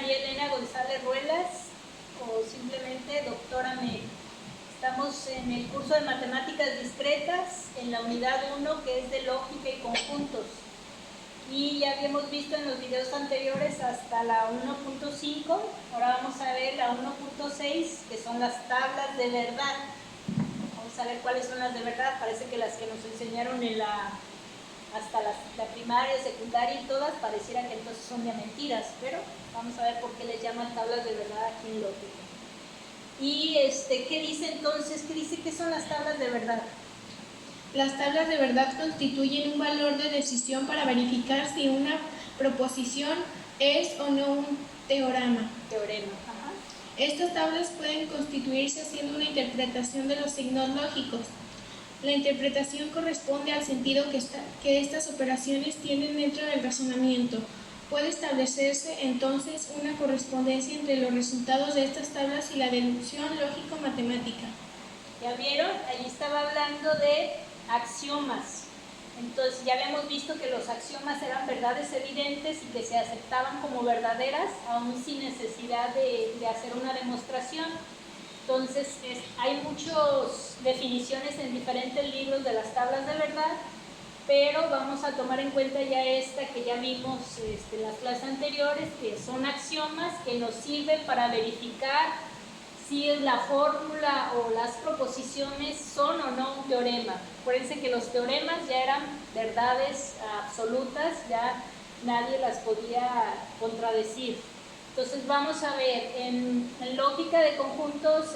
María Elena González Ruelas, o simplemente doctora Mel. Estamos en el curso de Matemáticas Discretas, en la unidad 1, que es de lógica y conjuntos. Y ya habíamos visto en los videos anteriores hasta la 1.5, ahora vamos a ver la 1.6, que son las tablas de verdad. Vamos a ver cuáles son las de verdad. Parece que las que nos enseñaron en hasta la primaria, secundaria y todas, pareciera que entonces son de mentiras, pero vamos a ver por qué les llaman tablas de verdad aquí en lógica. Y ¿qué dice entonces? ¿Qué dice que son las tablas de verdad? Las tablas de verdad constituyen un valor de decisión para verificar si una proposición es o no un teorema. Ajá. Estas tablas pueden constituirse haciendo una interpretación de los signos lógicos. La interpretación corresponde al sentido que estas operaciones tienen dentro del razonamiento. Puede establecerse entonces una correspondencia entre los resultados de estas tablas y la deducción lógico-matemática. ¿Ya vieron? Allí estaba hablando de axiomas. Entonces ya habíamos visto que los axiomas eran verdades evidentes y que se aceptaban como verdaderas aún sin necesidad de hacer una demostración. Entonces hay muchas definiciones en diferentes libros de las tablas de verdad, pero vamos a tomar en cuenta ya esta que ya vimos en las clases anteriores, que son axiomas que nos sirven para verificar si la fórmula o las proposiciones son o no un teorema. Acuérdense que los teoremas ya eran verdades absolutas, ya nadie las podía contradecir. Entonces vamos a ver, en lógica de conjuntos,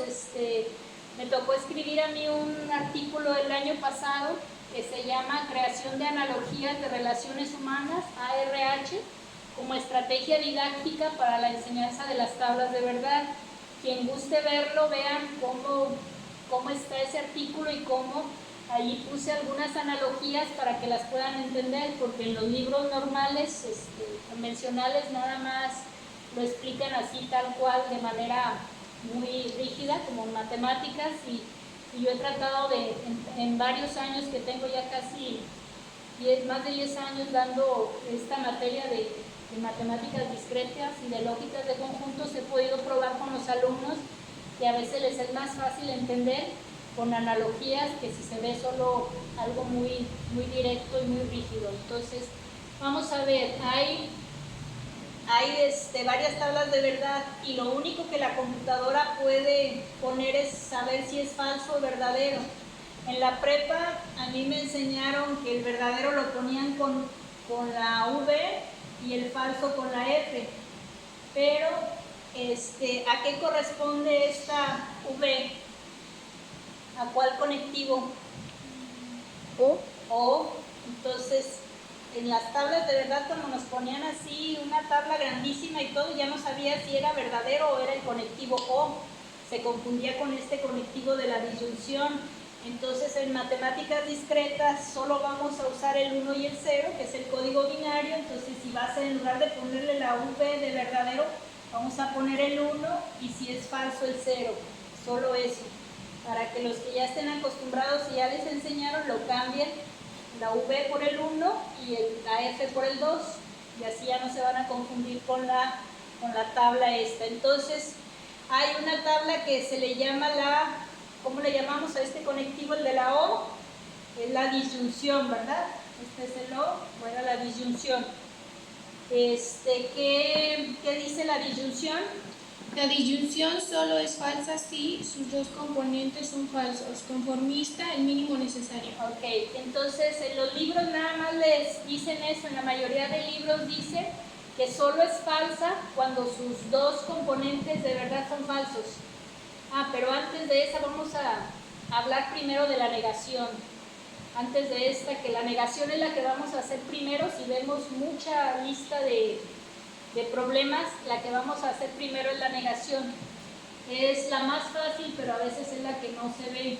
me tocó escribir a mí un artículo el año pasado que se llama Creación de analogías de relaciones humanas, ARH, como estrategia didáctica para la enseñanza de las tablas de verdad. Quien guste verlo, vean cómo está ese artículo y cómo ahí puse algunas analogías para que las puedan entender, porque en los libros normales, convencionales, nada más lo explican así tal cual, de manera muy rígida, como en matemáticas, y yo he tratado en varios años que tengo ya casi más de 10 años dando esta materia de matemáticas discretas y de lógicas de conjuntos, he podido probar con los alumnos que a veces les es más fácil entender con analogías que si se ve solo algo muy, muy directo y muy rígido. Entonces, vamos a ver, hay varias tablas de verdad y lo único que la computadora puede poner es saber si es falso o verdadero. En la prepa a mí me enseñaron que el verdadero lo ponían con la V y el falso con la F, pero ¿a qué corresponde esta V? ¿A cuál conectivo? O. Entonces, en las tablas de verdad, cuando nos ponían así una tabla grandísima y todo, ya no sabía si era verdadero o era el conectivo O. Se confundía con este conectivo de la disyunción. Entonces, en matemáticas discretas solo vamos a usar el 1 y el 0, que es el código binario. Entonces, si vas en lugar de ponerle la V de verdadero, vamos a poner el 1 y si es falso el 0. Solo eso. Para que los que ya estén acostumbrados y ya les enseñaron, lo cambien la V por el 1 y la F por el 2, y así ya no se van a confundir con la tabla esta. Entonces, hay una tabla que se le llama ¿cómo le llamamos a este conectivo? El de la O, es la disyunción, ¿verdad? Este es el O, bueno, la disyunción. ¿Qué dice la disyunción? La disyunción solo es falsa si sus dos componentes son falsos. Conformista, el mínimo necesario. Ok, entonces en los libros nada más les dicen eso, en la mayoría de libros dice que solo es falsa cuando sus dos componentes de verdad son falsos. Pero antes de esa vamos a hablar primero de la negación. Antes de esta, que la negación es la que vamos a hacer primero. Si vemos mucha lista de problemas, la que vamos a hacer primero es la negación. Es la más fácil, pero a veces es la que no se ve.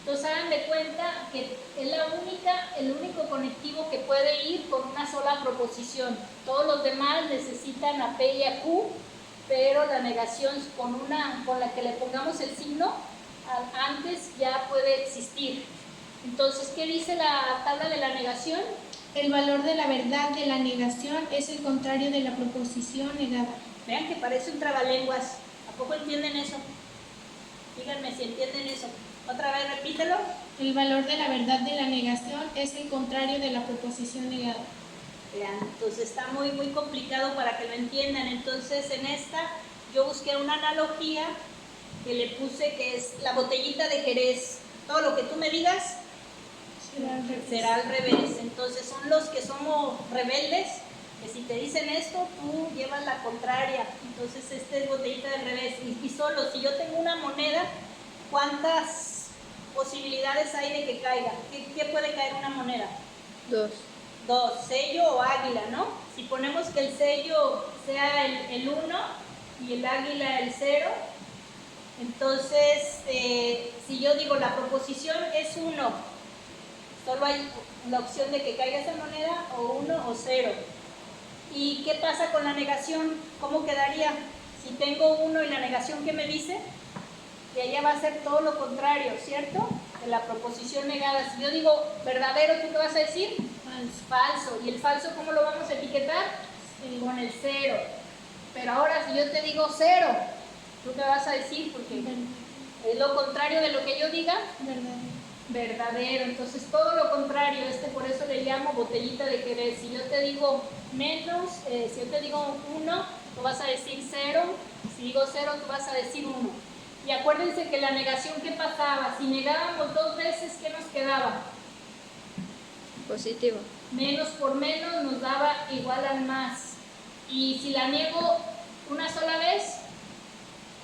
Entonces hagan de cuenta que es el único conectivo que puede ir con una sola proposición. Todos los demás necesitan a P y a Q, pero la negación con la que le pongamos el signo antes ya puede existir. Entonces, ¿qué dice la tabla de la negación? El valor de la verdad de la negación es el contrario de la proposición negada. Vean que parece un trabalenguas. ¿A poco entienden eso? Díganme si entienden eso. Otra vez, repítelo. El valor de la verdad de la negación es el contrario de la proposición negada. Vean, entonces está muy, muy complicado para que lo entiendan. Entonces, en esta yo busqué una analogía que le puse que es la botellita de Jerez. Todo lo que tú me digas será al revés. Entonces, son los que somos rebeldes, que si te dicen esto, tú llevas la contraria. Entonces, esta es botellita del revés. Y solo, si yo tengo una moneda, ¿cuántas posibilidades hay de que caiga? ¿Qué puede caer una moneda? Dos, sello o águila, ¿no? Si ponemos que el sello sea el 1 y el águila el 0, entonces, si yo digo la proposición es 1, solo hay la opción de que caiga esa moneda o 1 o 0. ¿Y qué pasa con la negación? ¿Cómo quedaría? Si tengo 1 y la negación, ¿qué me dice? Que ella va a ser todo lo contrario, ¿cierto? De la proposición negada. Si yo digo verdadero, ¿tú qué vas a decir? Falso. ¿Y el falso cómo lo vamos a etiquetar? Con el 0. Pero ahora si yo te digo 0, ¿tú qué vas a decir? Porque es lo contrario de lo que yo diga. Verdadero. Entonces todo lo contrario. Por eso le llamo botellita de Jerez. Si yo te digo menos, si yo te digo 1, tú vas a decir 0. Si digo 0, tú vas a decir 1. Y acuérdense que la negación, ¿qué pasaba? Si negábamos 2 veces, ¿qué nos quedaba? Positivo. Menos por menos nos daba igual al más. Y si la niego una sola vez,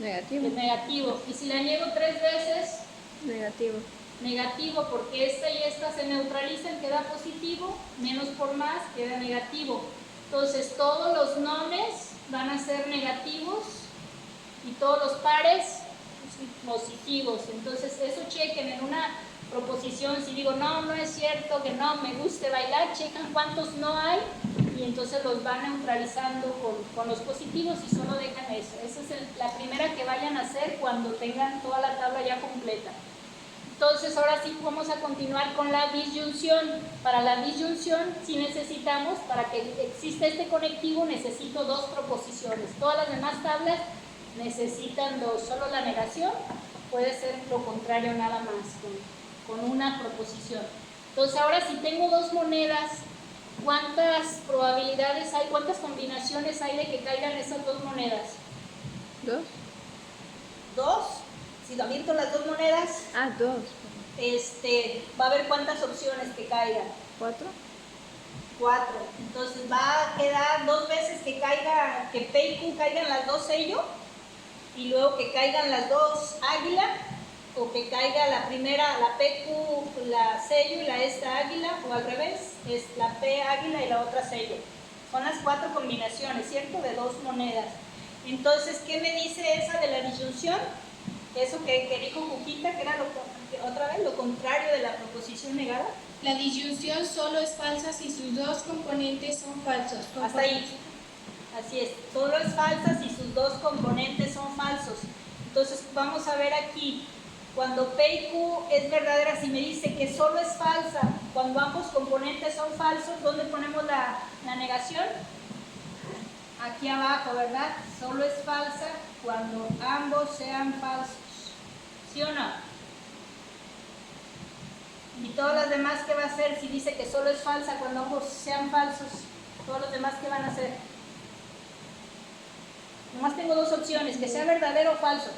Negativo. es negativo. Y si la niego 3 veces, Negativo. negativo, porque esta y esta se neutralizan, queda positivo. Menos por más queda negativo. Entonces todos los nones van a ser negativos y todos los pares positivos. Entonces eso chequen en una proposición. Si digo no, no es cierto que no me guste bailar, checan cuántos no hay y entonces los van neutralizando con los positivos y solo dejan eso. Esa es la primera que vayan a hacer cuando tengan toda la tabla ya completa. Entonces ahora sí vamos a continuar con la disyunción. Para la disyunción sí necesitamos, para que exista este conectivo, necesito 2 proposiciones. Todas las demás tablas necesitan 2, solo la negación puede ser lo contrario nada más, con una proposición. Entonces ahora si tengo 2 monedas, ¿cuántas probabilidades hay, cuántas combinaciones hay de que caigan esas 2 monedas? 2. 2. Si lo abierto las 2 monedas, 2. va a haber cuántas opciones que caigan. 4. 4. Entonces va a quedar 2 veces que caiga, que P y Q caigan las 2 sello, y luego que caigan las 2 águila, o que caiga la primera, la PQ, la sello y la esta águila, o al revés, es la P águila y la otra sello. Son las 4 combinaciones, ¿cierto? De 2 monedas. Entonces, ¿qué me dice esa de la disyunción? Eso que dijo Cuquita, que era otra vez lo contrario de la proposición negada. La disyunción solo es falsa si sus 2 componentes son falsos. Hasta ahí. Así es, solo es falsa si sus 2 componentes son falsos. Entonces vamos a ver aquí, cuando P y Q es verdadera, si me dice que solo es falsa cuando ambos componentes son falsos, ¿dónde ponemos la negación? Aquí abajo, ¿verdad? Solo es falsa cuando ambos sean falsos. ¿Sí o no? Y todas las demás, ¿qué va a hacer si dice que solo es falsa cuando ambos sean falsos? Todos los demás, ¿qué van a hacer? Nomás tengo 2 opciones, que sea verdadero o falso.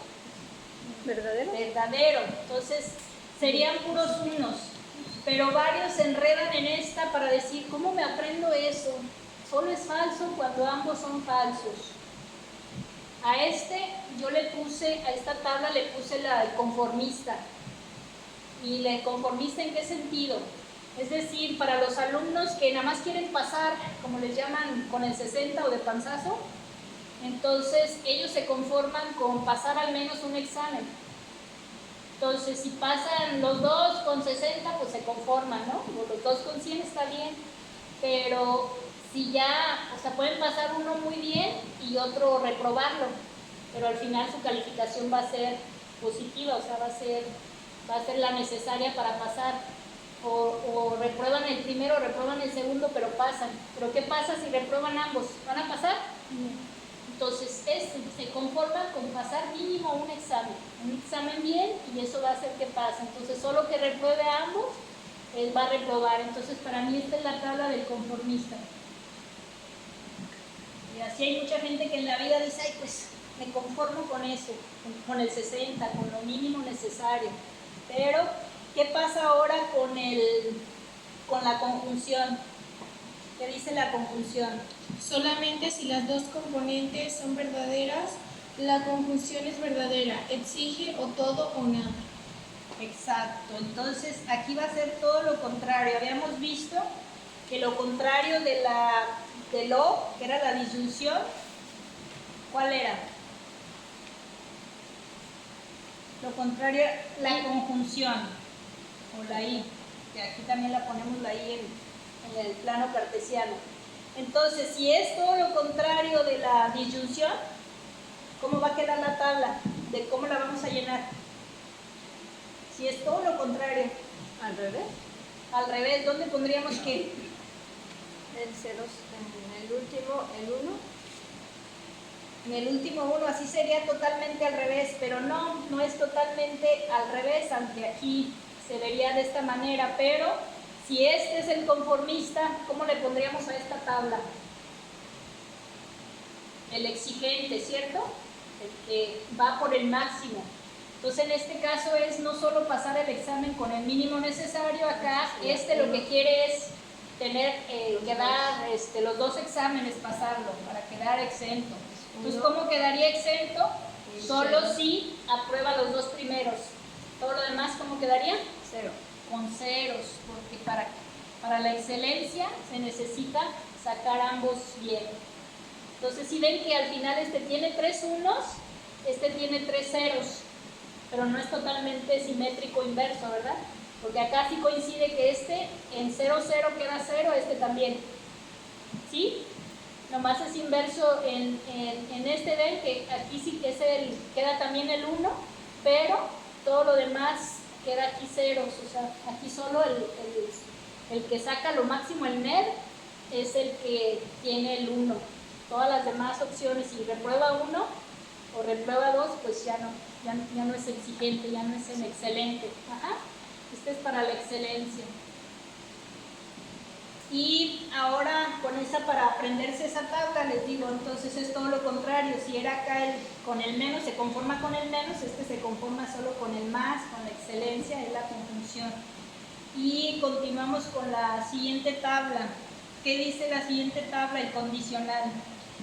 ¿Verdadero? Verdadero. Entonces serían puros unos. Pero varios se enredan en esta para decir, ¿cómo me aprendo eso? Solo es falso cuando ambos son falsos. A yo le puse, a esta tabla le puse el conformista. ¿Y el conformista en qué sentido? Es decir, para los alumnos que nada más quieren pasar, como les llaman, con el 60 o de panzazo, entonces ellos se conforman con pasar al menos un examen. Entonces, si pasan los 2 con 60, pues se conforman, ¿no? O los 2 con 100 está bien, pero si ya, o sea, pueden pasar uno muy bien y otro reprobarlo, pero al final su calificación va a ser positiva, o sea, va a ser la necesaria para pasar. o reprueban el primero o reprueban el segundo, pero pasan. Pero ¿qué pasa si reprueban ambos? ¿Van a pasar? Entonces, se conforman con pasar mínimo un examen bien, y eso va a hacer que pase. Entonces, solo que repruebe a ambos, él va a reprobar. Entonces, para mí esta es la tabla del conformista. Y así hay mucha gente que en la vida dice, ay, pues me conformo con eso, con el 60, con lo mínimo necesario. Pero, ¿qué pasa ahora con la conjunción? ¿Qué dice la conjunción? Solamente si las dos componentes son verdaderas, la conjunción es verdadera. Exige o todo o nada. Exacto. Entonces, aquí va a ser todo lo contrario. Habíamos visto que lo contrario de lo, que era la disyunción, ¿cuál era? Lo contrario, la conjunción, o la I, que aquí también la ponemos la I en el plano cartesiano. Entonces, si es todo lo contrario de la disyunción, ¿cómo va a quedar la tabla? ¿De cómo la vamos a llenar? Si es todo lo contrario. ¿Al revés? Al revés, ¿dónde pondríamos qué? El 0, en el último, el 1. En el último 1, así sería totalmente al revés, pero no es totalmente al revés, aunque aquí se vería de esta manera. Pero si este es el conformista, ¿cómo le pondríamos a esta tabla? El exigente, ¿cierto? El que va por el máximo. Entonces, en este caso es no solo pasar el examen con el mínimo necesario. Acá lo que quiere es tener, quedar los dos exámenes, pasarlo, para quedar exento. Entonces, ¿cómo quedaría exento? Solo si aprueba los dos primeros. Todo lo demás, ¿cómo quedaría? 0. Con ceros, porque para la excelencia se necesita sacar ambos bien. Entonces, si ven que al final este tiene 3 unos, este tiene 3 ceros, pero no es totalmente simétrico inverso, ¿verdad? Porque acá sí coincide que este en 0, 0 queda 0, este también. ¿Sí? Nomás es inverso en este, ven que aquí sí que queda también el 1, pero todo lo demás queda aquí ceros. O sea, aquí solo el que saca lo máximo, el NER, es el que tiene el 1. Todas las demás opciones, si reprueba 1 o reprueba 2, pues ya no es exigente, ya no es en excelente. Ajá. Este es para la excelencia. Y ahora para aprenderse esa tabla, les digo, entonces es todo lo contrario. Si era acá con el menos, se conforma con el menos, este se conforma solo con el más, con la excelencia, es la conjunción. Y continuamos con la siguiente tabla. ¿Qué dice la siguiente tabla? El condicional.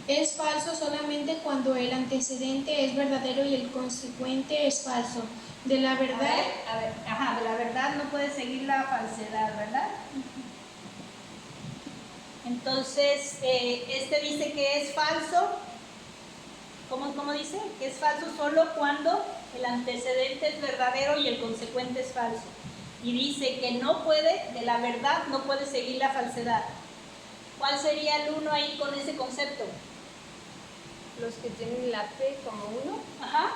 Es falso solamente cuando el antecedente es verdadero y el consecuente es falso. De la verdad... de la verdad no puede seguir la falsedad, ¿verdad? Entonces, este dice que es falso. ¿Cómo dice? Que es falso solo cuando el antecedente es verdadero y el consecuente es falso. Y dice que de la verdad no puede seguir la falsedad. ¿Cuál sería el 1 ahí con ese concepto? Los que tienen la P como 1. Ajá.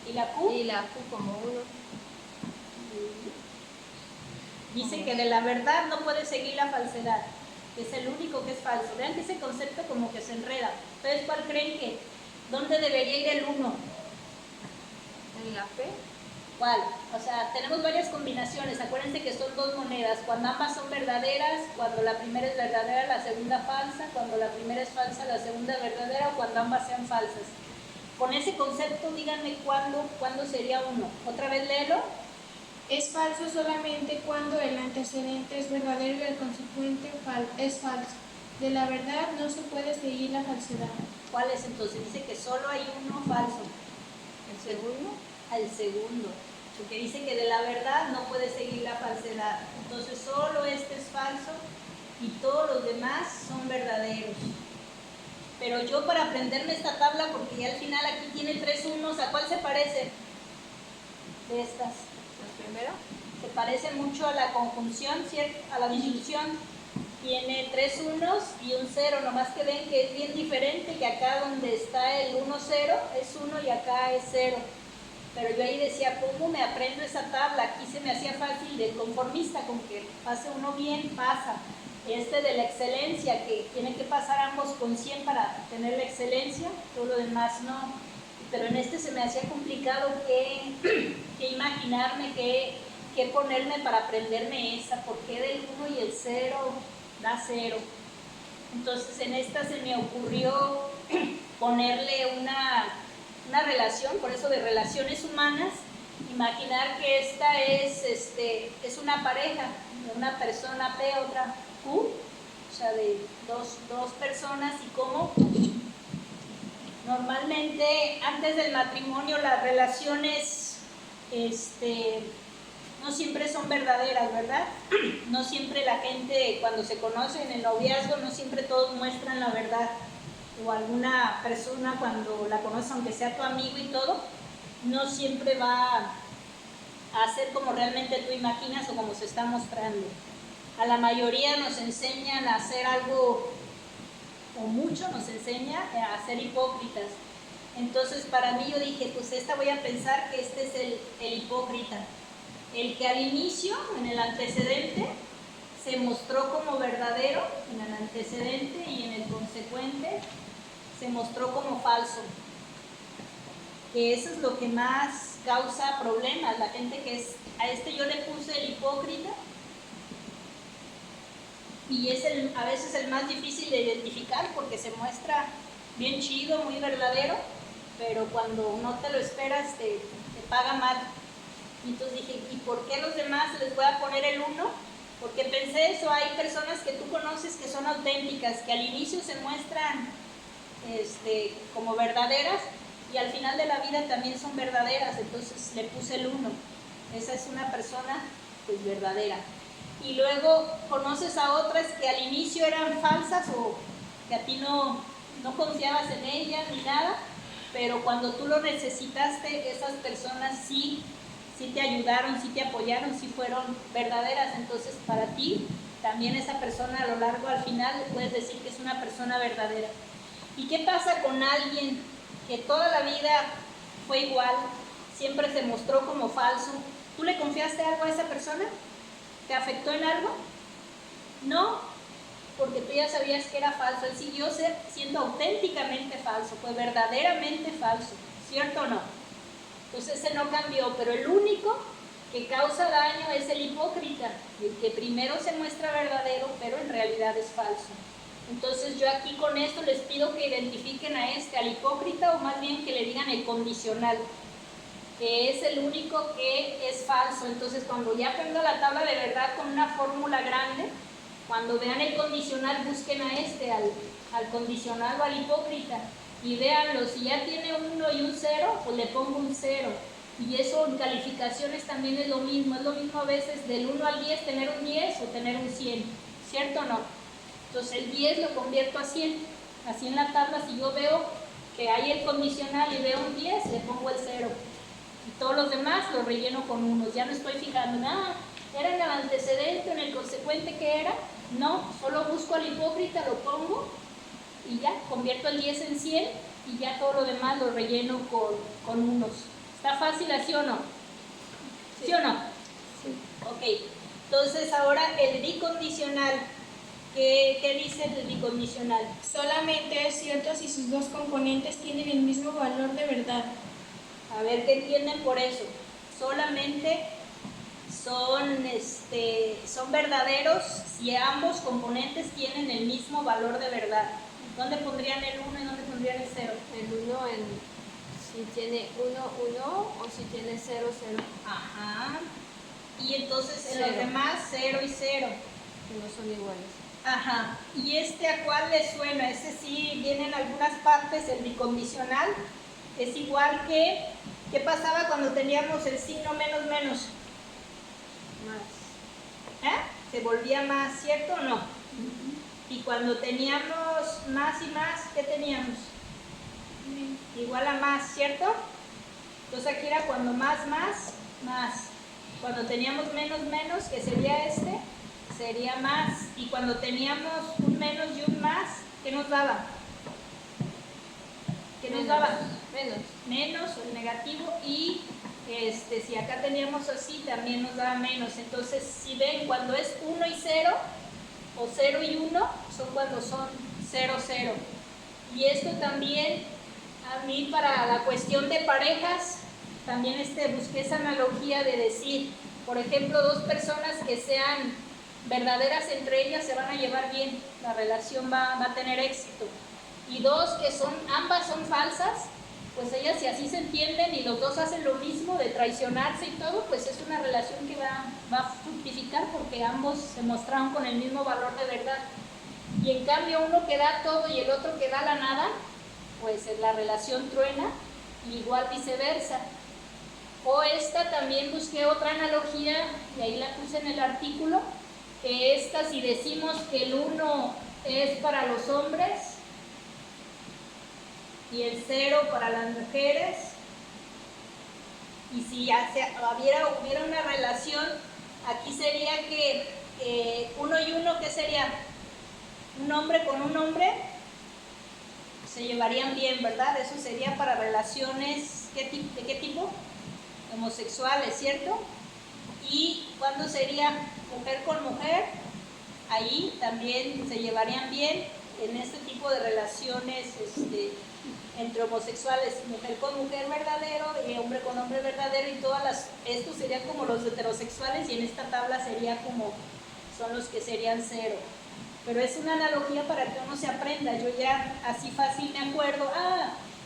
¿Y la Q? Y la Q como 1. Dice que de la verdad no puede seguir la falsedad. Es el único que es falso. Vean que ese concepto como que se enreda. ¿Ustedes cuál creen que? ¿Dónde debería ir el 1? ¿En la P? ¿Cuál? O sea, tenemos varias combinaciones. Acuérdense que son dos monedas. Cuando ambas son verdaderas, cuando la primera es verdadera, la segunda falsa. Cuando la primera es falsa, la segunda es verdadera. O cuando ambas sean falsas. Con ese concepto, díganme cuándo sería 1. Otra vez léelo. Es falso solamente cuando el antecedente es verdadero y el consecuente es falso. De la verdad no se puede seguir la falsedad. ¿Cuál es entonces? Dice que solo hay uno falso. ¿El segundo? Al segundo. Porque dice que de la verdad no puede seguir la falsedad. Entonces solo este es falso y todos los demás son verdaderos. Pero yo, para aprenderme esta tabla, porque ya al final aquí tiene 3 unos, ¿a cuál se parece? De estas. ¿La primera? Se parece mucho a la conjunción, ¿cierto? A la disyunción. Tiene 3 unos y un 0, nomás que ven que es bien diferente, que acá donde está el 1, 0 es 1 y acá es 0. Pero yo ahí decía, ¿cómo me aprendo esa tabla? Aquí se me hacía fácil del conformista, con que pase uno bien, pasa. Este de la excelencia, que tiene que pasar ambos con 100 para tener la excelencia, todo lo demás no. Pero en este se me hacía complicado qué imaginarme, qué ponerme para aprenderme esa, por qué del 1 y el 0 da 0. Entonces en esta se me ocurrió ponerle una relación, por eso de relaciones humanas, imaginar que esta es una pareja, una persona P, otra Q, o sea, de dos personas, y cómo normalmente antes del matrimonio las relaciones no siempre son verdaderas, ¿verdad? No siempre la gente cuando se conoce en el noviazgo, no siempre todos muestran la verdad. O alguna persona cuando la conoces, aunque sea tu amigo y todo, no siempre va a hacer como realmente tú imaginas o como se está mostrando. A la mayoría nos enseñan a hacer algo, o mucho nos enseña a ser hipócritas. Entonces para mí yo dije, pues esta voy a pensar que este es el hipócrita. El que al inicio, en el antecedente, se mostró como verdadero, en el antecedente, y en el consecuente se mostró como falso. Que eso es lo que más causa problemas. La gente que es, a este yo le puse el hipócrita, y es a veces el más difícil de identificar porque se muestra bien chido, muy verdadero, pero cuando no te lo esperas te paga mal. Y entonces dije, ¿y por qué los demás les voy a poner el 1? Porque pensé eso, hay personas que tú conoces que son auténticas, que al inicio se muestran como verdaderas y al final de la vida también son verdaderas, entonces le puse el 1. Esa es una persona pues verdadera. Y luego conoces a otras que al inicio eran falsas o que a ti no confiabas en ellas ni nada, pero cuando tú lo necesitaste, esas personas sí te ayudaron, sí te apoyaron, sí fueron verdaderas. Entonces para ti también esa persona a lo largo, al final, puedes decir que es una persona verdadera. ¿Y qué pasa con alguien que toda la vida fue igual, siempre se mostró como falso? ¿Tú le confiaste algo a esa persona? ¿Te afectó en algo? No, porque tú ya sabías que era falso. Él siguió siendo auténticamente falso, fue verdaderamente falso, ¿cierto o no? Entonces ese no cambió, pero el único que causa daño es el hipócrita, el que primero se muestra verdadero, pero en realidad es falso. Entonces yo aquí con esto les pido que identifiquen al hipócrita, o más bien que le digan el condicional, que es el único que es falso. Entonces cuando ya aprendo la tabla de verdad con una fórmula grande, cuando vean el condicional busquen al condicional o al hipócrita y véanlo, si ya tiene un 1 y un 0, pues le pongo un 0. Y eso en calificaciones también es lo mismo a veces del 1 al 10 tener un 10 o tener un 100, ¿cierto o no? Entonces el 10 lo convierto a 100, así en la tabla si yo veo que hay el condicional y veo un 10, le pongo el 0. Y todos los demás los relleno con unos, ya no estoy fijando nada, ¿era en el antecedente, en el consecuente que era? No, solo busco al hipócrita, lo pongo y ya, convierto el 10 en 100 y ya todo lo demás lo relleno con unos. ¿Está fácil así o no? ¿Sí o no? Sí. Ok, entonces ahora el bicondicional. ¿Qué dice el bicondicional? Solamente es cierto si sus dos componentes tienen el mismo valor de verdad. A ver, ¿qué entienden por eso? Solamente son verdaderos si ambos componentes tienen el mismo valor de verdad. ¿Dónde pondrían el 1 y dónde pondrían el 0? El 1 si tiene 1, 1 o si tiene 0, 0. Ajá. Y entonces en 0. los demás 0 y 0. Que no son iguales. Ajá. ¿Y a cuál le suena? Ese sí viene en algunas partes, el bicondicional. Es igual que, ¿qué pasaba cuando teníamos el signo menos menos? Más. Se volvía más, ¿cierto o no? Y cuando teníamos más y más, ¿qué teníamos? Igual a más, ¿cierto? Entonces aquí era cuando más, más, más. Cuando teníamos menos, menos, que sería sería más. Y cuando teníamos un menos y un más, ¿qué nos daba? ¿Qué nos daba? Menos. Menos o el negativo. Y Si acá teníamos así, también nos daba menos. Entonces, si ven, cuando es 1 y 0, o 0 y 1, son cuando son 0, 0. Y esto también, a mí para la cuestión de parejas, también busqué esa analogía de decir, por ejemplo, dos personas que sean verdaderas entre ellas se van a llevar bien, la relación va a tener éxito. Y dos que ambas son falsas, pues ellas si así se entienden y los dos hacen lo mismo de traicionarse y todo, pues es una relación que va a fructificar porque ambos se mostraron con el mismo valor de verdad. Y en cambio uno que da todo y el otro que da la nada, pues la relación truena, y igual viceversa. O también busqué otra analogía, y ahí la puse en el artículo, que si decimos que el 1 es para los hombres y el 0 para las mujeres, y si hubiera una relación, aquí sería que 1 y 1, ¿qué sería? Un hombre con un hombre, se llevarían bien, ¿verdad? Eso sería para relaciones, ¿de qué tipo? Homosexuales, ¿cierto? Y cuando sería mujer con mujer, ahí también se llevarían bien en este tipo de relaciones entre homosexuales, mujer con mujer verdadero y hombre con hombre verdadero, y estos serían como los heterosexuales, y en esta tabla sería como son los que serían 0. Pero es una analogía para que uno se aprenda. Yo ya así fácil me acuerdo,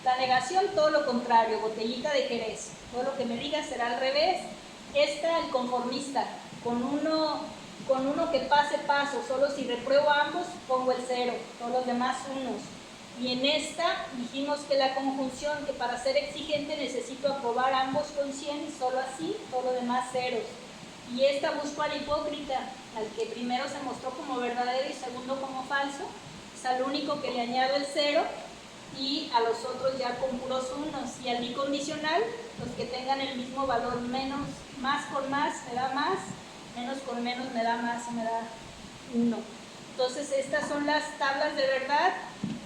la negación, todo lo contrario, botellita de Jerez, todo lo que me digas será al revés. El conformista, con uno que pase paso, solo si repruebo a ambos pongo el 0, todos los demás unos. Y en esta dijimos que la conjunción, que para ser exigente necesito aprobar ambos con 100 y solo así, todo lo demás ceros. Y busco al hipócrita, al que primero se mostró como verdadero y segundo como falso, es al único que le añado el 0, y a los otros ya con puros unos. Y al bicondicional, los que tengan el mismo valor, más con más me da más, menos con menos me da más, me da 1. Entonces estas son las tablas de verdad.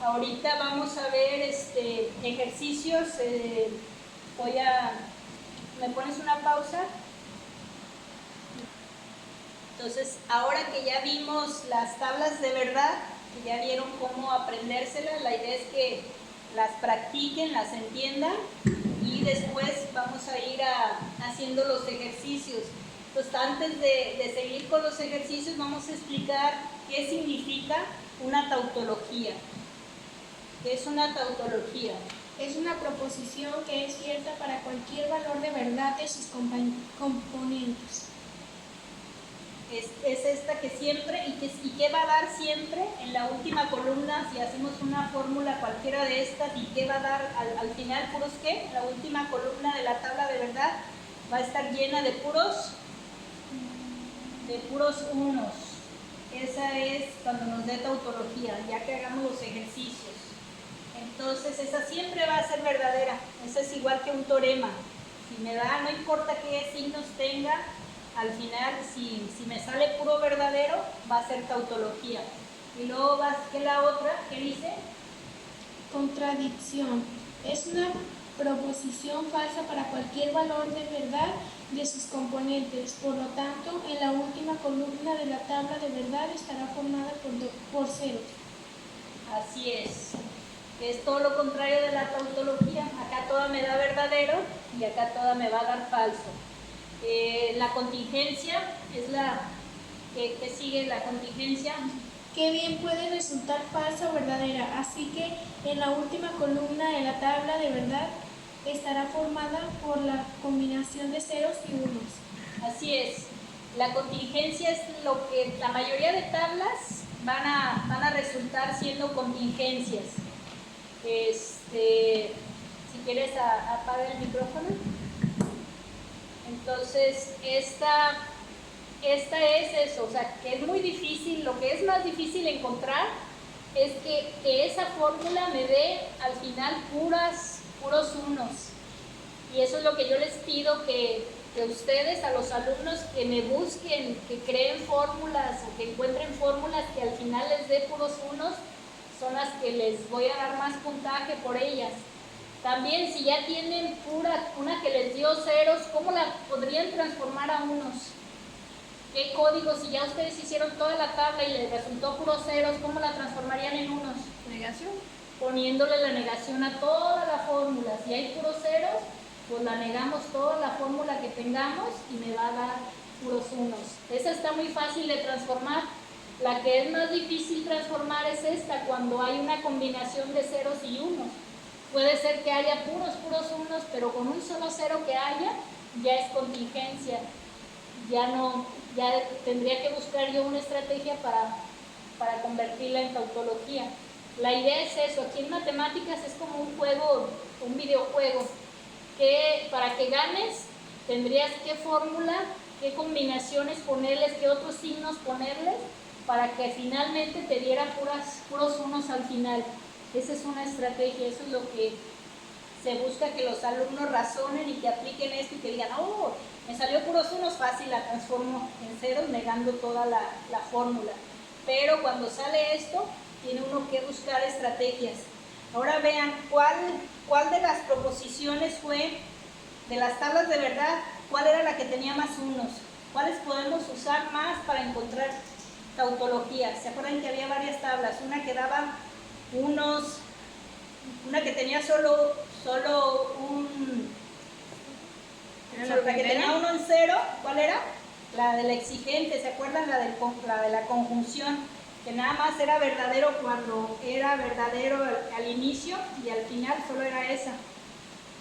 Ahorita vamos a ver ejercicios. ¿Me pones una pausa? Entonces, ahora que ya vimos las tablas de verdad, que ya vieron cómo aprendérselas, la idea es que las practiquen, las entiendan, y después vamos a ir haciendo los ejercicios. Entonces, antes de seguir con los ejercicios, vamos a explicar qué significa una tautología. ¿Qué es una tautología? Es una proposición que es cierta para cualquier valor de verdad de sus componentes. Es esta que siempre, y qué va a dar siempre en la última columna, si hacemos una fórmula cualquiera de estas, y qué va a dar al final, puros qué, la última columna de la tabla de verdad va a estar llena de puros unos. Esa es cuando nos dé tautología, ya que hagamos los ejercicios. Entonces esa siempre va a ser verdadera, esa es igual que un teorema. Si me da, no importa qué signos tenga, al final, si me sale puro verdadero, va a ser tautología. Y luego ¿qué la otra? ¿Qué dice? Contradicción. Es una proposición falsa para cualquier valor de verdad de sus componentes. Por lo tanto, en la última columna de la tabla de verdad estará formada por ceros. Así es. Es todo lo contrario de la tautología. Acá toda me da verdadero y acá toda me va a dar falso. La contingencia es que sigue la contingencia. Que bien puede resultar falsa o verdadera, así que en la última columna de la tabla de verdad estará formada por la combinación de ceros y unos. Así es. La contingencia es lo que la mayoría de tablas van a resultar siendo contingencias. Si quieres apaga el micrófono. Entonces, esta es eso, o sea, que es muy difícil, lo que es más difícil encontrar es que esa fórmula me dé al final puros unos. Y eso es lo que yo les pido que ustedes, a los alumnos, que me busquen, que creen fórmulas o que encuentren fórmulas que al final les dé puros unos, son las que les voy a dar más puntaje por ellas. También si ya tienen una que les dio ceros, ¿cómo la podrían transformar a unos? ¿Qué código? Si ya ustedes hicieron toda la tabla y les resultó puros ceros, ¿cómo la transformarían en unos? Negación. Poniéndole la negación a toda la fórmula. Si hay puros ceros, pues la negamos toda la fórmula que tengamos y me va a dar puros unos. Esa está muy fácil de transformar. La que es más difícil transformar es esta, cuando hay una combinación de ceros y unos. Puede ser que haya puros unos, pero con un solo cero que haya, ya es contingencia. Ya tendría que buscar yo una estrategia para convertirla en tautología. La idea es eso. Aquí en matemáticas es como un juego, un videojuego, que para que ganes tendrías qué fórmula, qué combinaciones ponerles, qué otros signos ponerles, para que finalmente te diera puros unos al final. Esa es una estrategia, eso es lo que se busca, que los alumnos razonen y que apliquen esto y que digan, oh, me salió puros unos, fácil, la transformo en ceros negando toda la fórmula. Pero cuando sale esto, tiene uno que buscar estrategias. Ahora vean, ¿cuál de las proposiciones fue, de las tablas de verdad, cuál era la que tenía más unos? ¿Cuáles podemos usar más para encontrar tautología? ¿Se acuerdan que había varias tablas? Una que daba unos, una que tenía solo la que tenía uno en cero, ¿cuál era? La de la exigente, ¿se acuerdan? La de la conjunción, que nada más era verdadero cuando era verdadero al inicio y al final solo era esa.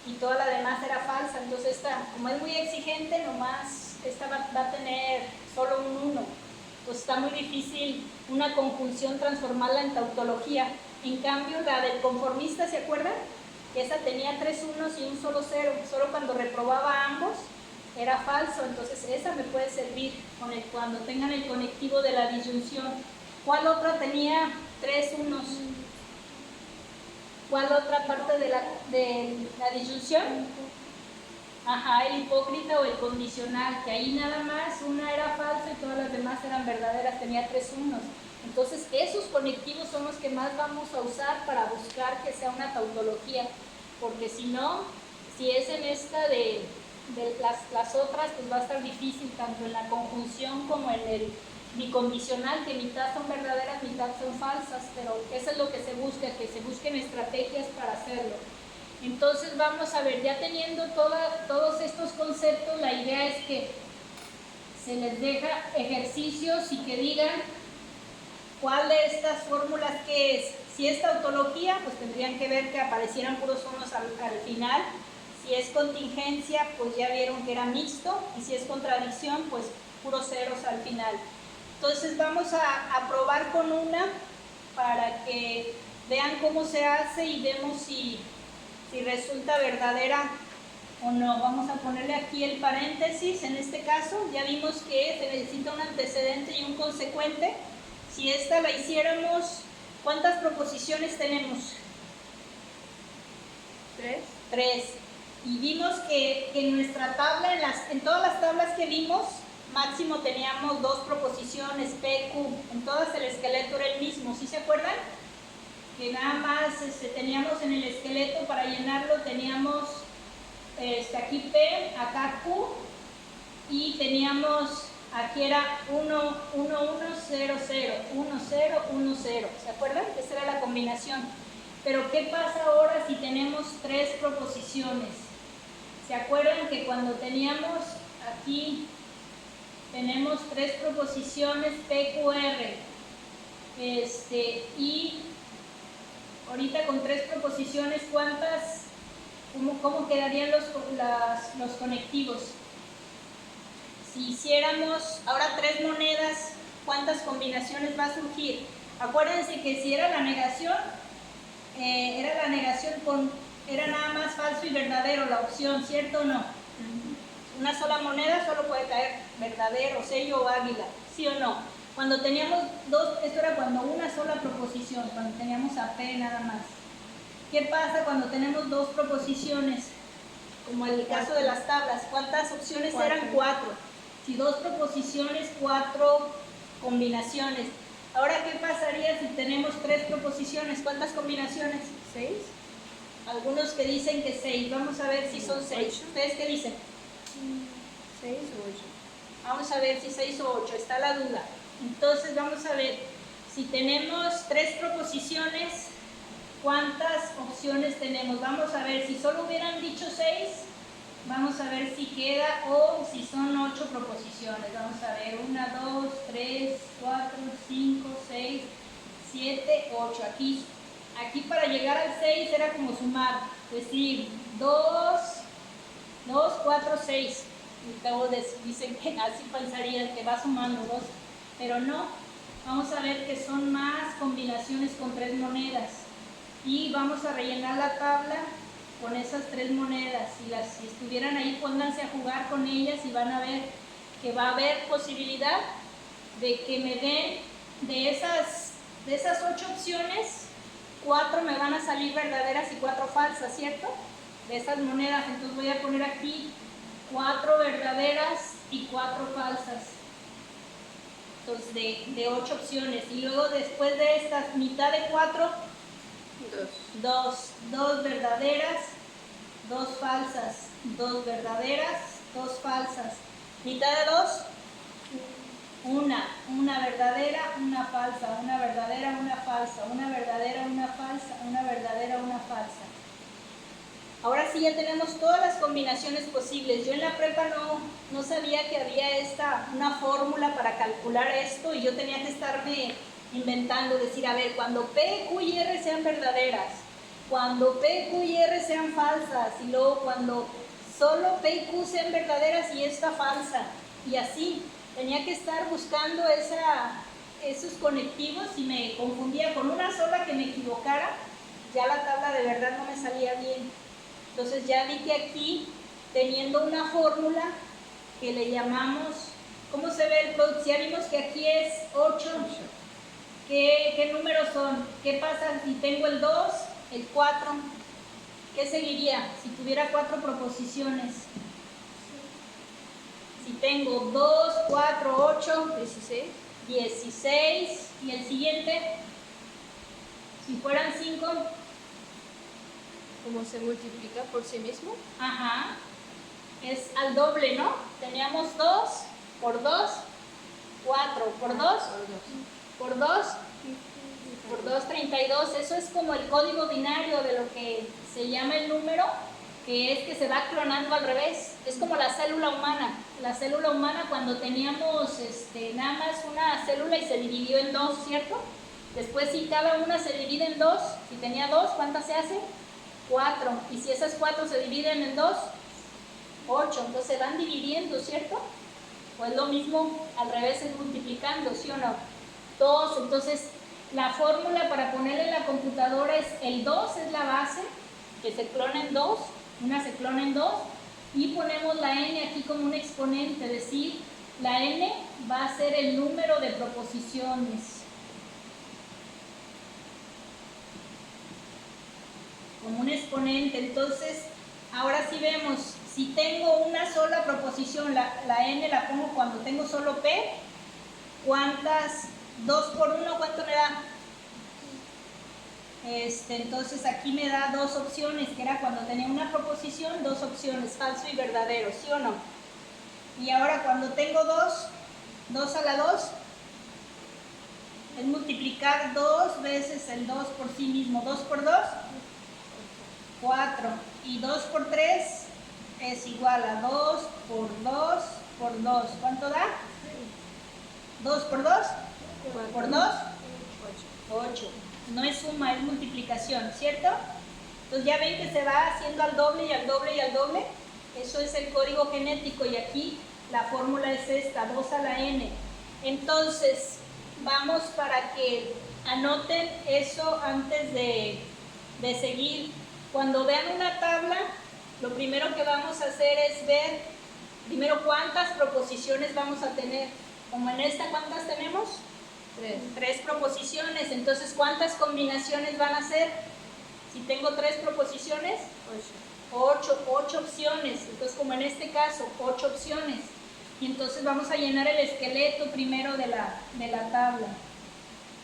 Y toda la demás era falsa. Entonces esta, como es muy exigente, nomás esta va a tener solo un 1. Entonces está muy difícil una conjunción transformarla en tautología. En cambio, la del conformista, ¿se acuerdan? Que esa tenía 3 unos y un solo cero. Solo cuando reprobaba ambos era falso. Entonces esa me puede servir cuando tengan el conectivo de la disyunción. ¿Cuál otra tenía 3 unos? ¿Cuál otra parte de la disyunción? Ajá, el hipócrita o el condicional, que ahí nada más una era falsa y todas las demás eran verdaderas, tenía 3 unos. Entonces esos conectivos son los que más vamos a usar para buscar que sea una tautología, porque si no, si es en esta de las otras, pues va a estar difícil tanto en la conjunción como en el bicondicional, que mitad son verdaderas, mitad son falsas, pero eso es lo que se busca, que se busquen estrategias para hacerlo. Entonces vamos a ver, ya teniendo todos estos conceptos, la idea es que se les deja ejercicios y que digan cuál de estas fórmulas que es. Si es tautología, pues tendrían que ver que aparecieran puros unos al final. Si es contingencia, pues ya vieron que era mixto. Y si es contradicción, pues puros ceros al final. Entonces vamos a probar con una para que vean cómo se hace y vemos si resulta verdadera o no. Vamos a ponerle aquí el paréntesis. En este caso ya vimos que se necesita un antecedente y un consecuente. Si esta la hiciéramos, ¿cuántas proposiciones tenemos? 3. Y vimos que en nuestra tabla, en todas las tablas que vimos, máximo teníamos 2 proposiciones, P, Q. En todas el esqueleto era el mismo, ¿sí se acuerdan? Que nada más teníamos en el esqueleto para llenarlo, teníamos aquí P, acá Q, y teníamos, aquí era 1, 1, 1, 0, 0, 1, 0, 1, 0. ¿Se acuerdan? Esa era la combinación. Pero ¿qué pasa ahora si tenemos 3 proposiciones? ¿Se acuerdan que cuando teníamos aquí, tenemos 3 proposiciones PQR? Y ahorita con 3 proposiciones, ¿cómo quedarían los conectivos? Si hiciéramos ahora 3 monedas, ¿cuántas combinaciones va a surgir? Acuérdense que si era la negación era nada más falso y verdadero la opción, ¿cierto o no? Una sola moneda solo puede caer verdadero, sello o águila, ¿sí o no? Cuando teníamos 2, esto era cuando una sola proposición, cuando teníamos a P nada más. ¿Qué pasa cuando tenemos 2 proposiciones? Como en el caso de las tablas, ¿cuántas opciones eran? 4. Si 2 proposiciones, 4 combinaciones. Ahora, ¿qué pasaría si tenemos 3 proposiciones? ¿Cuántas combinaciones? 6. Algunos que dicen que 6. Vamos a ver si son 6. Ocho. ¿Ustedes qué dicen? 6 o 8. Vamos a ver si 6 o 8. Está la duda. Entonces vamos a ver. Si tenemos 3 proposiciones, ¿cuántas opciones tenemos? Vamos a ver. Si solo hubieran dicho 6, vamos a ver si queda, o si son 8 proposiciones. Vamos a ver. 1, 2, 3, 4, 5, 6, 7, 8. Aquí para llegar al 6 era como sumar, es decir, 2, 4, 6. Y luego dicen que así pensarían que va sumando 2, pero no. Vamos a ver que son más combinaciones con 3 monedas. Y vamos a rellenar la tabla con esas 3 monedas. Si estuvieran ahí, pónganse a jugar con ellas y van a ver que va a haber posibilidad de que me den de esas 8 opciones, 4 me van a salir verdaderas y 4 falsas, ¿cierto? De esas monedas. Entonces voy a poner aquí 4 verdaderas y 4 falsas. Entonces de 8 opciones. Y luego después de estas, mitad de 4, 2 verdaderas, 2 falsas, 2 verdaderas, 2 falsas. Mitad de 2, una verdadera, una falsa, una verdadera, una falsa, una verdadera, una falsa, una verdadera, una falsa. Ahora sí ya tenemos todas las combinaciones posibles. Yo en la prepa no sabía que había una fórmula para calcular esto, y yo tenía que estarme inventando, decir, a ver, cuando P, Q y R sean verdaderas, cuando P, Q y R sean falsas, y luego cuando solo P y Q sean verdaderas y esta falsa, y así. Tenía que estar buscando esos conectivos, y me confundía con una sola que me equivocara, ya la tabla de verdad no me salía bien. Entonces ya vi que aquí, teniendo una fórmula que le llamamos, ¿cómo se ve el producto? Ya vimos que aquí es 8. ¿Qué números son? ¿Qué pasa si tengo el 2, el 4? ¿Qué seguiría si tuviera 4 proposiciones? Si tengo 2, 4, 8, 16, y el siguiente, si fueran 5, ¿Cómo se multiplica por sí mismo? ajá, es al doble, ¿no? Teníamos 2 por 2, 4 por 2, por 2, por 2, 32. Eso es como el código binario de lo que se llama el número, que es que se va clonando al revés. Es como la célula humana. La célula humana, cuando teníamos nada más una célula y se dividió en 2, ¿cierto? Después, si cada una se divide en 2, si tenía 2, ¿cuántas se hace? 4. Y si esas 4 se dividen en 2, 8. Entonces se van dividiendo, ¿cierto? O es lo mismo al revés, es multiplicando, ¿sí o no? 2. Entonces la fórmula para ponerle en la computadora es el 2, es la base, que se clona en 2, una se clona en 2, y ponemos la n aquí como un exponente, es decir, la n va a ser el número de proposiciones. Como un exponente. Entonces, ahora sí vemos, si tengo una sola proposición, la n la pongo cuando tengo solo p. ¿Cuántas? 2 por 1, ¿cuánto me da? Entonces aquí me da 2 opciones, que era cuando tenía una proposición, 2 opciones, falso y verdadero, ¿sí o no? Y ahora cuando tengo 2 a la 2, es multiplicar 2 veces el 2 por sí mismo. 2 por 2, 4. Y 2 por 3 es igual a 2 por 2 por 2. ¿Cuánto da? 2 por 2 por 2, 8. No es suma, es multiplicación, ¿cierto? Entonces ya ven que se va haciendo al doble y al doble y al doble. Eso es el código genético, y aquí la fórmula es esta, 2 a la n. Entonces, vamos para que anoten eso antes de seguir. Cuando vean una tabla, lo primero que vamos a hacer es ver primero cuántas proposiciones vamos a tener. Como en esta, ¿cuántas tenemos? 3 proposiciones. Entonces, ¿cuántas combinaciones van a ser? Si tengo 3 proposiciones, 8 opciones. Entonces, como en este caso, 8 opciones. Y entonces vamos a llenar el esqueleto primero de la tabla.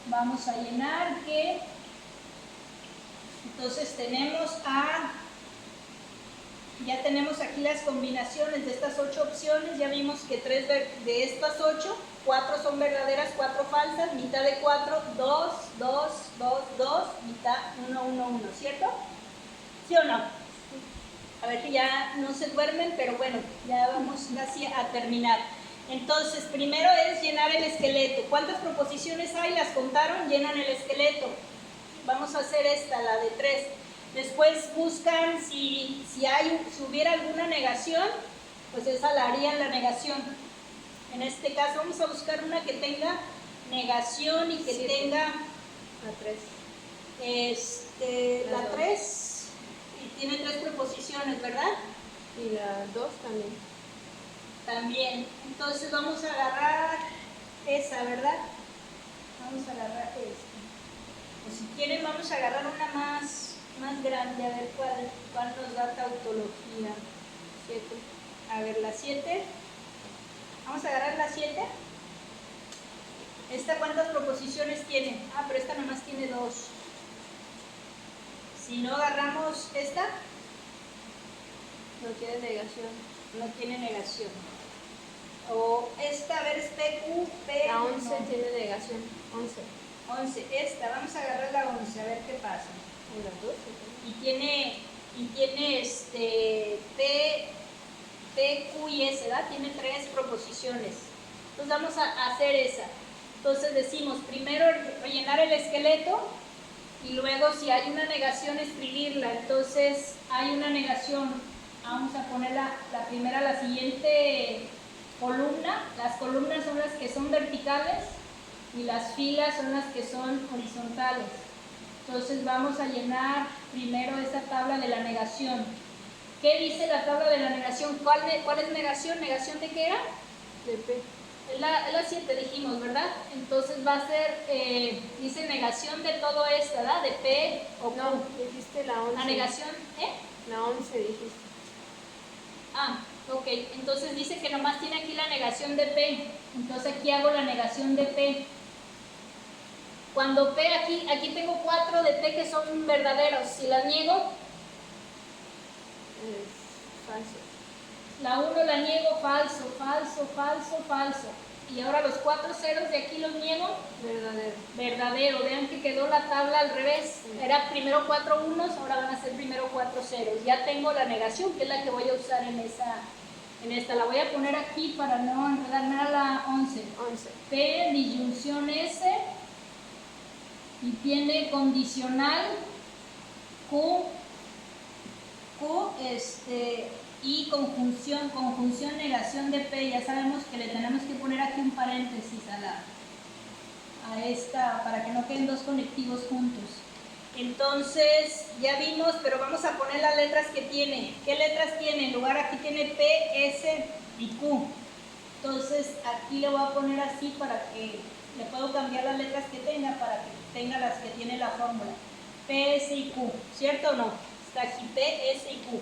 Vamos a llenar que Entonces ya tenemos aquí las combinaciones de estas 8 opciones. Ya vimos que 3 de estas 8, 4 son verdaderas, 4 falsas, mitad de 4, 2, 2, 2, 2, mitad 1, 1, 1, ¿cierto? ¿Sí o no? A ver que ya no se duermen, pero bueno, ya vamos casi a terminar. Entonces, primero es llenar el esqueleto. ¿Cuántas proposiciones hay? Las contaron, llenan el esqueleto. Vamos a hacer esta, la de 3. Después buscan si hubiera alguna negación, pues esa la harían la negación. En este caso vamos a buscar una que tenga negación y que 7. tenga La la 3 y tiene 3 proposiciones, ¿verdad? Y la 2 también. También. Entonces vamos a agarrar esa, ¿verdad? Vamos a agarrar esta. O si quieren vamos a agarrar una más grande, a ver cuál nos da tautología. 7. A ver, la 7. Vamos a agarrar la 7. ¿Esta cuántas proposiciones tiene? Ah, pero esta nomás tiene 2. Si no agarramos esta, No tiene negación. no tiene negación. O esta, a ver, es PQ, P. La 11 no. tiene negación. 11. 11, esta, vamos a agarrar la 11, a ver qué pasa. ¿Y la 12? Y tiene P, Q y S, ¿verdad? Tiene 3 proposiciones. Entonces vamos a hacer esa. Entonces decimos, primero rellenar el esqueleto y luego si hay una negación escribirla. Entonces hay una negación, vamos a poner la primera, la siguiente columna. Las columnas son las que son verticales y las filas son las que son horizontales. Entonces vamos a llenar primero esta tabla de la negación. ¿Qué dice la tabla de la negación? ¿Cuál es negación? ¿Negación de qué era? De P. Es la 7 dijimos, ¿verdad? Entonces va a ser, dice negación de todo esto, ¿verdad? De P o Q. No, dijiste la 11. La negación, La 11 dijiste. Ah, ok. Entonces dice que nomás tiene aquí la negación de P. Entonces aquí hago la negación de P. Cuando P, aquí tengo 4 de P que son verdaderos. Si las niego, Es falso. la 1 la niego, falso, falso, falso, falso. Y ahora los 4 ceros de aquí los niego, Verdadero. verdadero. Vean que quedó la tabla al revés. Era primero 4 unos, ahora van a ser primero 4 ceros. Ya tengo la negación, que es la que voy a usar en esta. La voy a poner aquí para no enredarme a la 11. 11. P, disyunción S, y tiene condicional Q, y conjunción negación de P. Ya sabemos que le tenemos que poner aquí un paréntesis a esta para que no queden 2 conectivos juntos. Entonces ya vimos, pero vamos a poner las letras que tiene. ¿Qué letras tiene? En lugar aquí tiene P, S y Q. Entonces aquí le voy a poner así para que le puedo cambiar las letras que tenga para que tenga las que tiene la fórmula. P, S y Q, ¿cierto o no? Está aquí P, S y Q.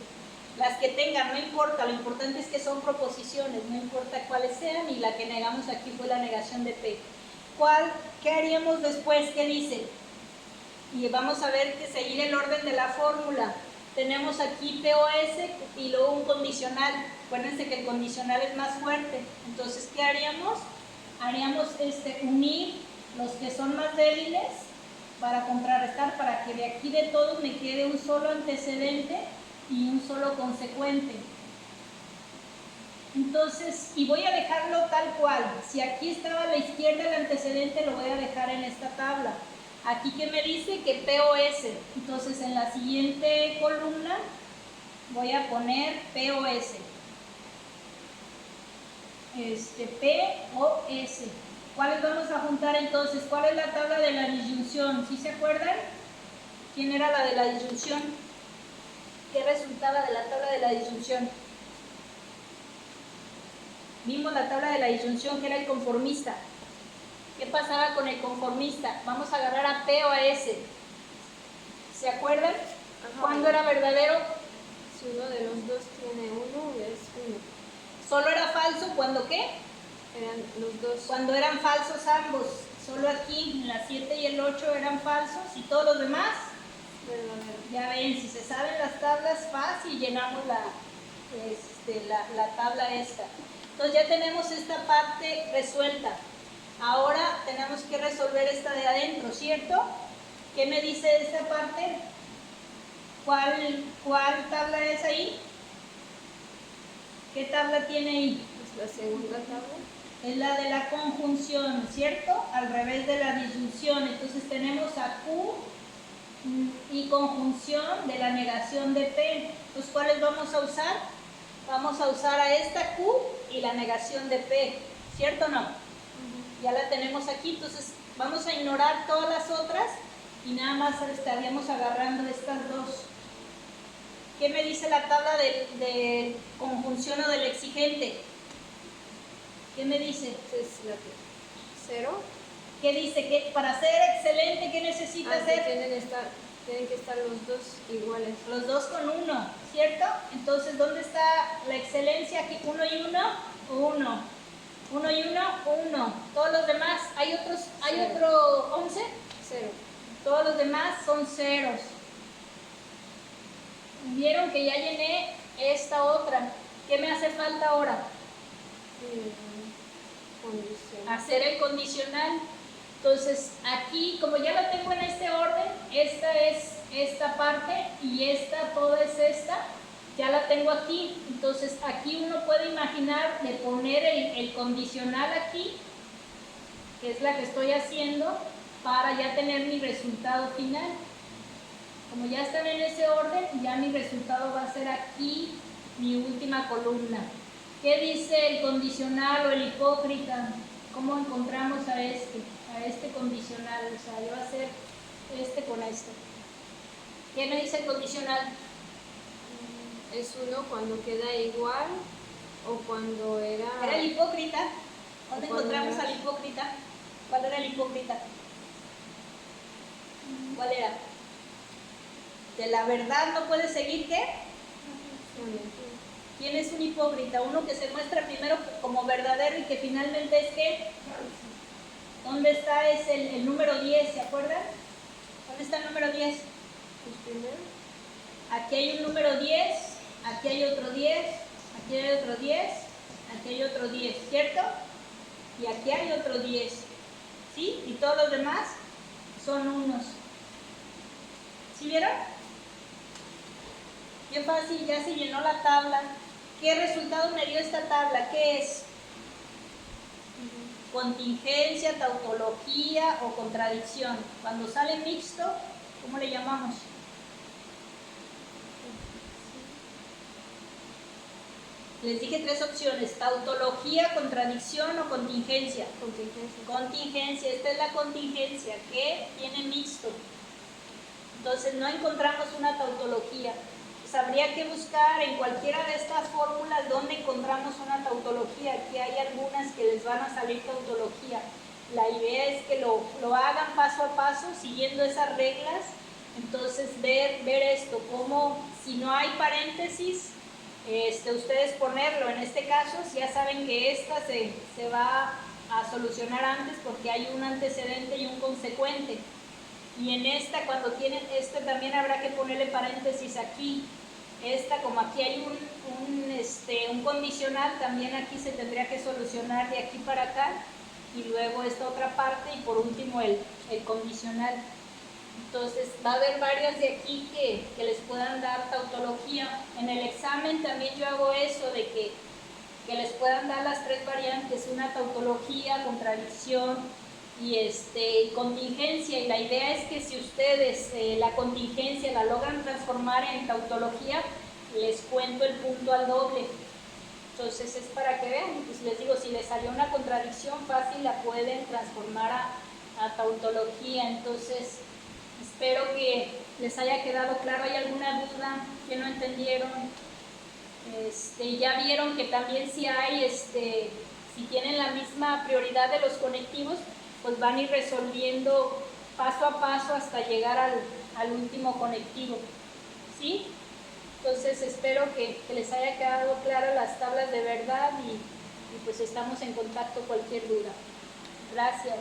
Las que tengan, no importa, lo importante es que son proposiciones, no importa cuáles sean, y la que negamos aquí fue la negación de P. ¿Qué haríamos después? ¿Qué dice? Y vamos a ver que seguir el orden de la fórmula. Tenemos aquí POS y luego un condicional. Acuérdense que el condicional es más fuerte. Entonces, ¿qué haríamos? Haríamos unir los que son más débiles para contrarrestar, para que de aquí de todos me quede un solo antecedente y un solo consecuente. Entonces, y voy a dejarlo tal cual. Si aquí estaba a la izquierda el antecedente, lo voy a dejar en esta tabla. Aquí que me dice que POS. Entonces, en la siguiente columna voy a poner POS. POS. ¿Cuáles vamos a juntar entonces? ¿Cuál es la tabla de la disyunción? ¿Sí se acuerdan? ¿Quién era la de la disyunción? ¿Qué resultaba de la tabla de la disyunción? Vimos la tabla de la disyunción que era el conformista. ¿Qué pasaba con el conformista? Vamos a agarrar a P o a S. ¿Se acuerdan? Ajá. ¿Cuándo era verdadero? Si uno de los dos tiene 1, es 1. Solo era falso cuando ¿qué? Eran los dos. Cuando eran falsos ambos. Solo aquí, en la 7 y el 8 eran falsos y todos los demás verdadero. Ya ven, si se saben las tablas, fácil llenamos la tabla esta. Entonces ya tenemos esta parte resuelta. Ahora tenemos que resolver esta de adentro, ¿cierto? ¿Qué me dice esta parte? ¿Cuál tabla es ahí? ¿Qué tabla tiene ahí? Es la segunda tabla. Es la de la conjunción, ¿cierto? Al revés de la disyunción. Entonces tenemos a Q y conjunción de la negación de P. Entonces, ¿cuáles vamos a usar? Vamos a usar a esta Q y la negación de P, ¿cierto o no? Ya la tenemos aquí, entonces vamos a ignorar todas las otras y nada más estaríamos agarrando estas dos. ¿Qué me dice la tabla de conjunción o del exigente? ¿Qué me dice? Es la que 0. ¿Qué dice? Que para ser excelente, ¿qué necesita hacer? Tienen que estar los dos iguales. Los dos con 1, ¿cierto? Entonces, ¿dónde está la excelencia? Aquí 1 y 1, 1. 1 y 1, 1. Todos los demás, ¿hay otro 11? 0. Todos los demás son ceros. Vieron que ya llené esta otra. ¿Qué me hace falta ahora? Condición. Hacer el condicional. Entonces, aquí, como ya lo tengo en este orden, esta es esta parte y toda es esta, ya la tengo aquí. Entonces, aquí uno puede imaginar de poner el condicional aquí, que es la que estoy haciendo, para ya tener mi resultado final. Como ya están en ese orden, ya mi resultado va a ser aquí, mi última columna. ¿Qué dice el condicional o el hipócrita? ¿Cómo encontramos a este condicional? O sea, yo voy a hacer este con este. ¿Qué me dice el condicional? Es 1 cuando queda igual o cuando era... Era el hipócrita. ¿Dónde ¿Cuál encontramos era? al hipócrita? ¿Cuál era el hipócrita? ¿Cuál era? De la verdad no puede seguir, ¿qué? ¿Quién es un hipócrita? Uno que se muestra primero como verdadero y que finalmente es ¿qué? ¿Dónde está? Es el número 10, ¿se acuerdan? ¿Dónde está el número 10? Aquí hay un número 10, aquí hay otro 10, aquí hay otro 10, aquí hay otro 10, ¿cierto? Y aquí hay otro 10, ¿sí? Y todos los demás son unos. ¿Sí vieron? Qué fácil, ya se llenó la tabla. ¿Qué resultado me dio esta tabla? ¿Qué es? Contingencia, tautología o contradicción. Cuando sale mixto, ¿cómo le llamamos? Les dije 3 opciones: tautología, contradicción o contingencia. Contingencia, esta es la contingencia que tiene mixto. Entonces no encontramos una tautología. Pues habría que buscar en cualquiera de estas fórmulas donde encontramos una tautología. Aquí hay algunas que les van a salir tautología. La idea es que lo hagan paso a paso, siguiendo esas reglas. Entonces ver esto, como si no hay paréntesis, ustedes ponerlo. En este caso ya saben que esta se va a solucionar antes porque hay un antecedente y un consecuente. Y en esta, cuando tienen también habrá que ponerle paréntesis aquí. Esta, como aquí hay un condicional, también aquí se tendría que solucionar de aquí para acá. Y luego esta otra parte y por último el condicional. Entonces va a haber varias de aquí que les puedan dar tautología. En el examen también yo hago eso de que les puedan dar las 3 variantes, una tautología, contradicción y contingencia. Y la idea es que si ustedes la contingencia la logran transformar en tautología, les cuento el punto al doble. Entonces es para que vean, pues les digo, si les salió una contradicción fácil la pueden transformar a tautología. Entonces espero que les haya quedado claro. ¿Hay alguna duda que no entendieron? Ya vieron que también si hay, si tienen la misma prioridad de los conectivos, pues van a ir resolviendo paso a paso hasta llegar al último conectivo, ¿sí? Entonces espero que les haya quedado claras las tablas de verdad y pues estamos en contacto cualquier duda. Gracias.